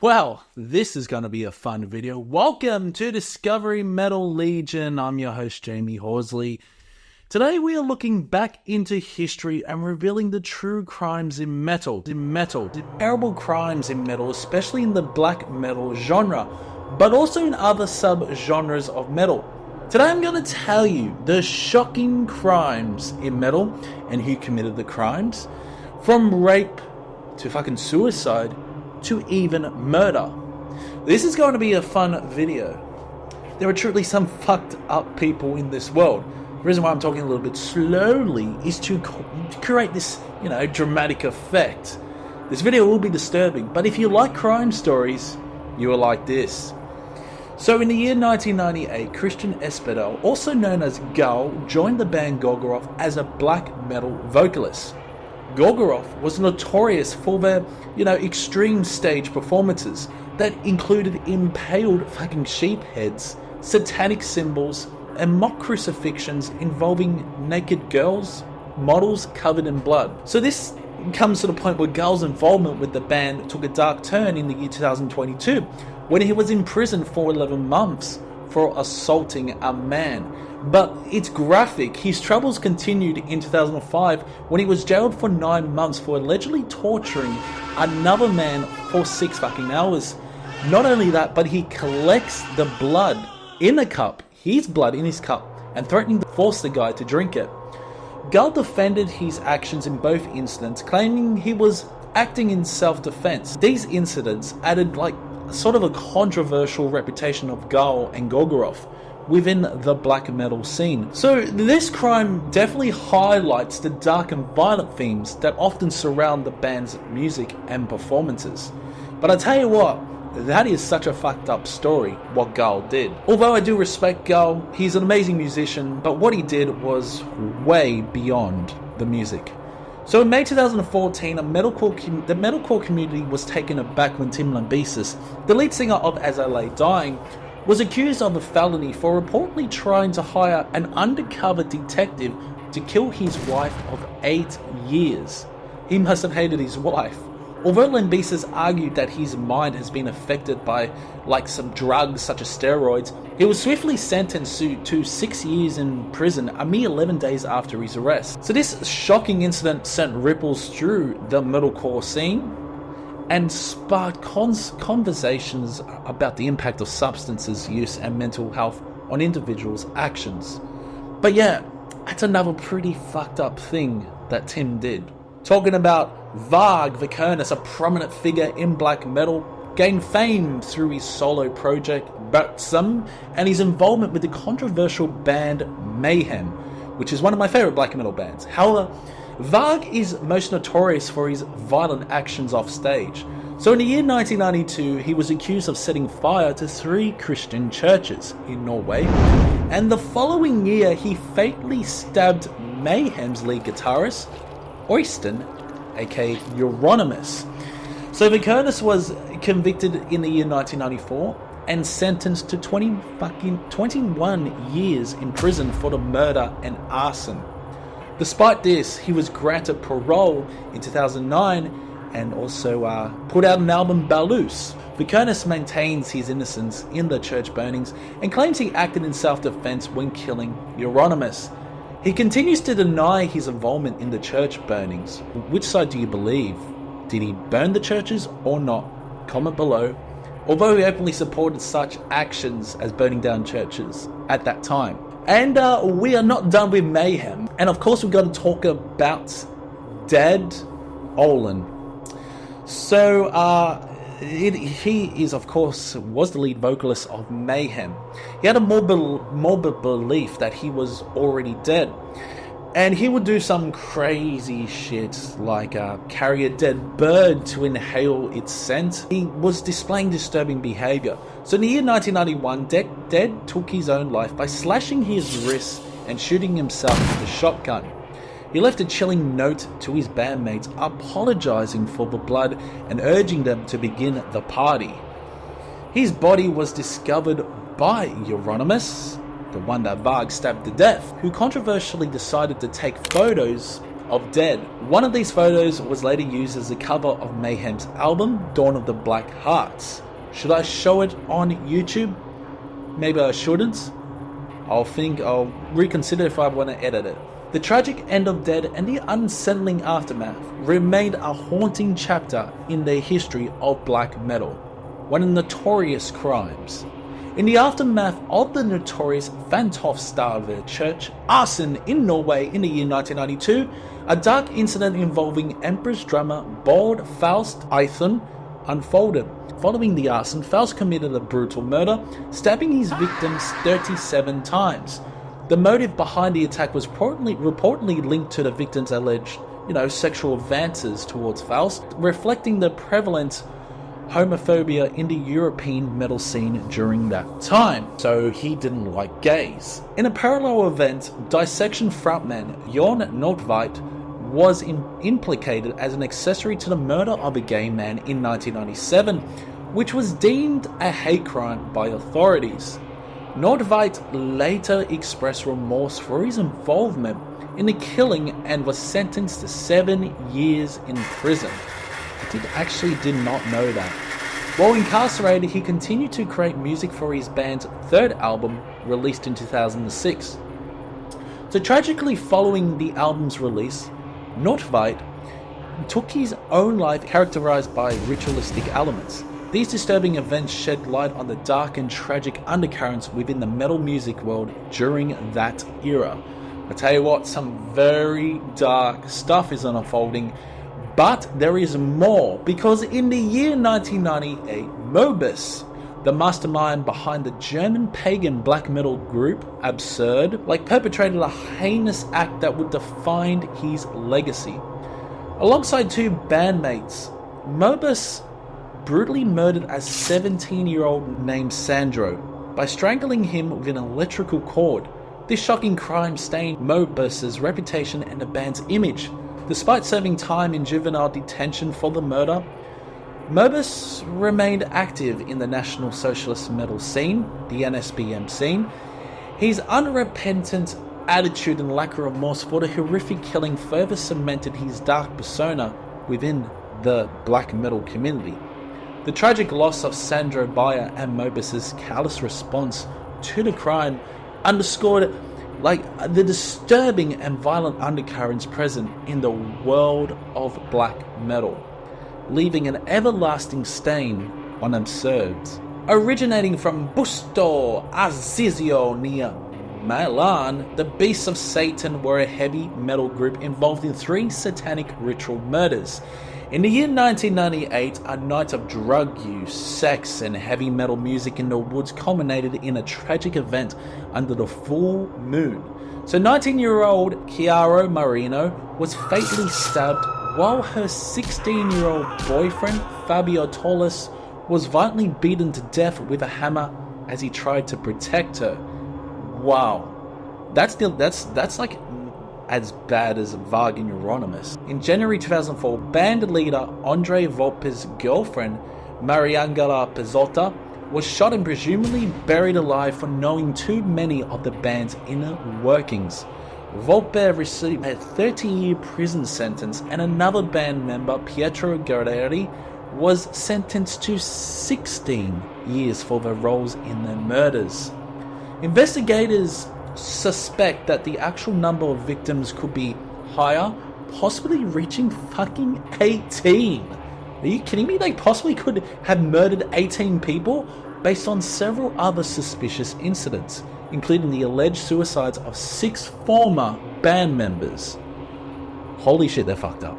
Well, this is going to be a fun video. Welcome to Discovery Metal Legion. I'm your host, Jamie Horsley. Today we are looking back into history and revealing the true crimes in metal. The terrible crimes in metal, especially in the black metal genre, but also in other sub-genres of metal. Today I'm going to tell you the shocking crimes in metal and who committed the crimes. From rape to fucking suicide to even murder. This is going to be a fun video. There are truly some fucked up people in this world. The reason why I'm talking a little bit slowly is to create this, dramatic effect. This video will be disturbing, but if you like crime stories, you will like this. So in the year 1998, Christian Espedal, also known as Gull, joined the band Gorgoroth as a black metal vocalist. Gorgoroth was notorious for their, extreme stage performances that included impaled fucking sheep heads, satanic symbols, and mock crucifixions involving naked girls, models covered in blood. So this comes to the point where Gull's involvement with the band took a dark turn in the year 2022, when he was in prison for 11 months for assaulting a man. But it's graphic. His troubles continued in 2005 when he was jailed for 9 months for allegedly torturing another man for 6 fucking hours. Not only that, but he collects the blood in a cup, his blood in his cup, and threatening to force the guy to drink it. Gull defended his actions in both incidents, claiming he was acting in self-defense. These incidents added sort of a controversial reputation of Gull and Gorgoroth within the black metal scene. So this crime definitely highlights the dark and violent themes that often surround the band's music and performances. But I tell you what, that is such a fucked up story, what Gull did. Although I do respect Gull, he's an amazing musician, but what he did was way beyond the music. So in May 2014, the metalcore community was taken aback when Tim Lambesis, the lead singer of As I Lay Dying, was accused of a felony for reportedly trying to hire an undercover detective to kill his wife of 8 years. He must have hated his wife. Although Lambesis argued that his mind has been affected by some drugs such as steroids, he was swiftly sentenced to 6 years in prison a mere 11 days after his arrest. So this shocking incident sent ripples through the metalcore scene and sparked conversations about the impact of substances use and mental health on individuals' actions. But yeah, that's another pretty fucked up thing that Tim did. Talking about Varg Vikernes, a prominent figure in black metal, gained fame through his solo project Bertsum and his involvement with the controversial band Mayhem, which is one of my favorite black metal bands. However, Varg is most notorious for his violent actions off stage. So in the year 1992, he was accused of setting fire to 3 Christian churches in Norway, and the following year he fatally stabbed Mayhem's lead guitarist, Øystein, aka Euronymous. So Vikernes was convicted in the year 1994 and sentenced to 21 years in prison for the murder and arson. Despite this, he was granted parole in 2009 and also put out an album, Balus. Vikernes maintains his innocence in the church burnings and claims he acted in self-defense when killing Euronymous. He continues to deny his involvement in the church burnings. Which side do you believe? Did he burn the churches or not? Comment below. Although he openly supported such actions as burning down churches at that time. And we are not done with Mayhem. And of course we've got to talk about Dad Olin. So he is, of course, was the lead vocalist of Mayhem. He had a morbid belief that he was already dead. And he would do some crazy shit like carry a dead bird to inhale its scent. He was displaying disturbing behavior. So in the year 1991, Dead took his own life by slashing his wrists and shooting himself with a shotgun. He left a chilling note to his bandmates apologizing for the blood and urging them to begin the party. His body was discovered by Euronymous, the one that Varg stabbed to death, who controversially decided to take photos of Dead. One of these photos was later used as the cover of Mayhem's album, Dawn of the Black Hearts. Should I show it on YouTube? Maybe I shouldn't. I'll reconsider if I want to edit it. The tragic end of Dead and the unsettling aftermath remained a haunting chapter in the history of black metal, one of the notorious crimes. In the aftermath of the notorious Fantoft-style church arson in Norway in the year 1992, a dark incident involving Emperor's drummer Bård Faust Eithun unfolded. Following the arson, Faust committed a brutal murder, stabbing his victims 37 times. The motive behind the attack was reportedly linked to the victims' alleged, sexual advances towards Faust, reflecting the prevalent homophobia in the European metal scene during that time. So he didn't like gays. In a parallel event, Dissection frontman Jorn Nordtveit was implicated as an accessory to the murder of a gay man in 1997, which was deemed a hate crime by authorities. Nordtveit later expressed remorse for his involvement in the killing and was sentenced to 7 years in prison. I did not know that. While incarcerated, he continued to create music for his band's third album, released in 2006. So tragically, following the album's release, Nordtveit took his own life, characterized by ritualistic elements. These disturbing events shed light on the dark and tragic undercurrents within the metal music world during that era. I tell you what, some very dark stuff is unfolding, but there is more, because in the year 1998, Moebus, the mastermind behind the German pagan black metal group Absurd, perpetrated a heinous act that would define his legacy. Alongside two bandmates, Moebus brutally murdered a 17-year-old named Sandro by strangling him with an electrical cord. This shocking crime stained Moebus's reputation and the band's image. Despite serving time in juvenile detention for the murder, Moebus remained active in the National Socialist metal scene, the NSBM scene. His unrepentant attitude and lack of remorse for the horrific killing further cemented his dark persona within the black metal community. The tragic loss of Sandro Bayer and Moebus's callous response to the crime underscored the disturbing and violent undercurrents present in the world of black metal, leaving an everlasting stain on Absurds. Originating from Busto Arsizio near Milan, the Beasts of Satan were a heavy metal group involved in 3 satanic ritual murders. In the year 1998, a night of drug use, sex, and heavy metal music in the woods culminated in a tragic event under the full moon. So 19-year-old Chiaro Marino was fatally stabbed while her 16-year-old boyfriend, Fabio Torres, was violently beaten to death with a hammer as he tried to protect her. Wow. That's like as bad as Varg Euronymous. In January 2004, band leader Andre Volpe's girlfriend, Mariangela Pezzotta, was shot and presumably buried alive for knowing too many of the band's inner workings. Volpe received a 30-year prison sentence, and another band member, Pietro Guerrieri, was sentenced to 16 years for their roles in the murders. Investigators suspect that the actual number of victims could be higher, possibly reaching fucking 18. Are you kidding me? They possibly could have murdered 18 people based on several other suspicious incidents, including the alleged suicides of 6 former band members. Holy shit, they're fucked up.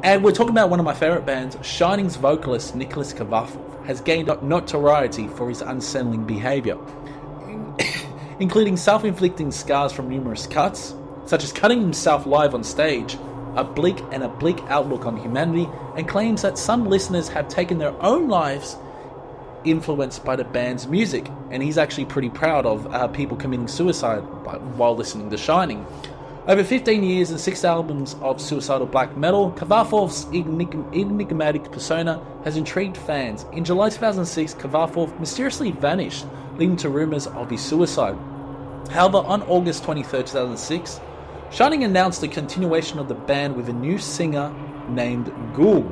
And we're talking about one of my favorite bands. Shining's vocalist Nicholas Kavafov has gained notoriety for his unsettling behavior, including self-inflicting scars from numerous cuts, such as cutting himself live on stage, a bleak outlook on humanity, and claims that some listeners have taken their own lives influenced by the band's music. And he's actually pretty proud of people committing suicide while listening to Shining. Over 15 years and 6 albums of suicidal black metal, Kavafov's enigmatic persona has intrigued fans. In July 2006, Kavafov mysteriously vanished, leading to rumors of his suicide. However, on August 23, 2006, Shining announced the continuation of the band with a new singer named Gul,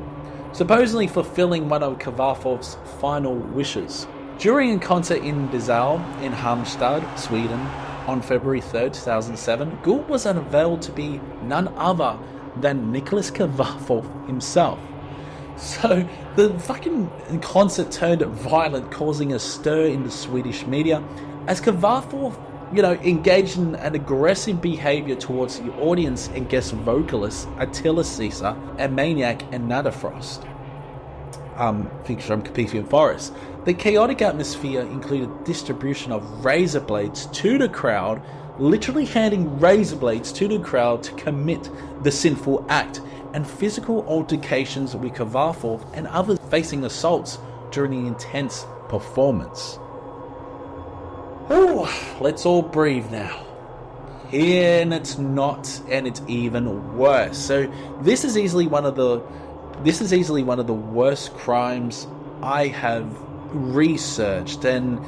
supposedly fulfilling one of Kvartof's final wishes. During a concert in Bizarre in Halmstad, Sweden, on February 3rd, 2007, Gul was unveiled to be none other than Nicholas Kvartov himself. So the fucking concert turned violent, causing a stir in the Swedish media as Kvartov, engaged in an aggressive behavior towards the audience and guest vocalists Attila Caesar and Maniac and Nadafrost, featured from Carpathian Forest. The chaotic atmosphere included distribution of razor blades to the crowd, literally handing razor blades to the crowd to commit the sinful act, and physical altercations with Kvartov and others facing assaults during the intense performance. Oh, let's all breathe now. And it's not, and it's even worse. So this is easily one of the worst crimes I have researched, and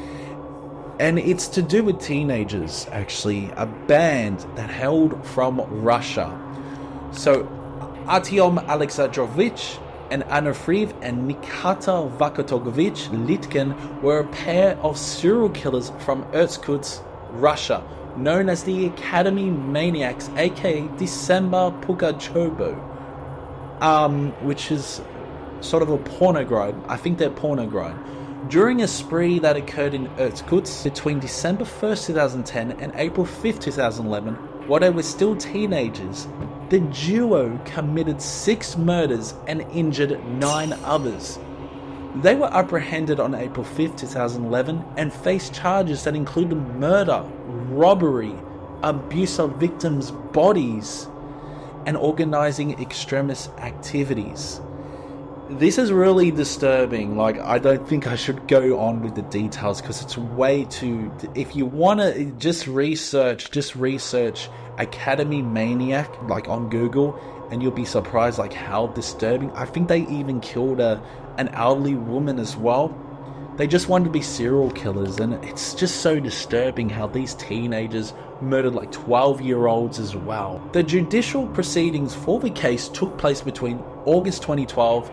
it's to do with teenagers, actually, a band that hailed from Russia. So Artyom Alexandrovich and Anofriv and Nikita Vakotogovich Litkin were a pair of serial killers from Irkutsk, Russia, known as the Academy Maniacs, aka December Pugachobo, which is sort of a porno grind. I think they're porno grind. During a spree that occurred in Irkutsk between December 1st, 2010 and April 5th, 2011, while they were still teenagers, the duo committed 6 murders and injured 9 others. They were apprehended on April 5th, 2011 and faced charges that included murder, robbery, abuse of victims' bodies, and organizing extremist activities. This is really disturbing. I don't think I should go on with the details because it's way too... If you want to just research Academy Maniac, on Google, and you'll be surprised, how disturbing. I think they even killed an elderly woman as well. They just wanted to be serial killers, and it's just so disturbing how these teenagers murdered 12-year-olds as well. The judicial proceedings for the case took place between August 2012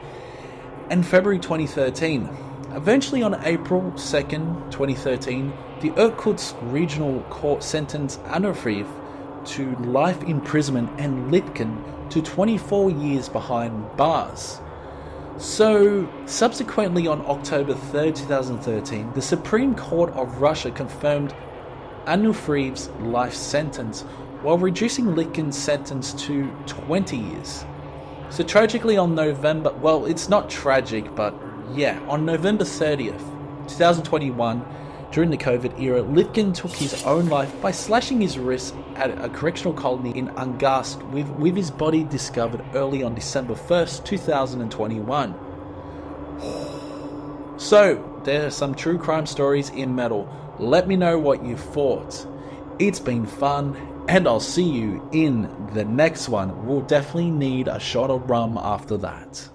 and February 2013. Eventually, on April 2nd, 2013, the Irkutsk Regional Court sentenced Anofriv to life imprisonment and Litkin to 24 years behind bars. So, subsequently on October 3rd, 2013, the Supreme Court of Russia confirmed Anofriv's life sentence while reducing Litkin's sentence to 20 years. So tragically on November, well, it's not tragic, but yeah, on November 30th, 2021, during the COVID era, Litkin took his own life by slashing his wrist at a correctional colony in Angarsk, with his body discovered early on December 1st, 2021. So, there are some true crime stories in metal. Let me know what you thought. It's been fun, and I'll see you in the next one. We'll definitely need a shot of rum after that.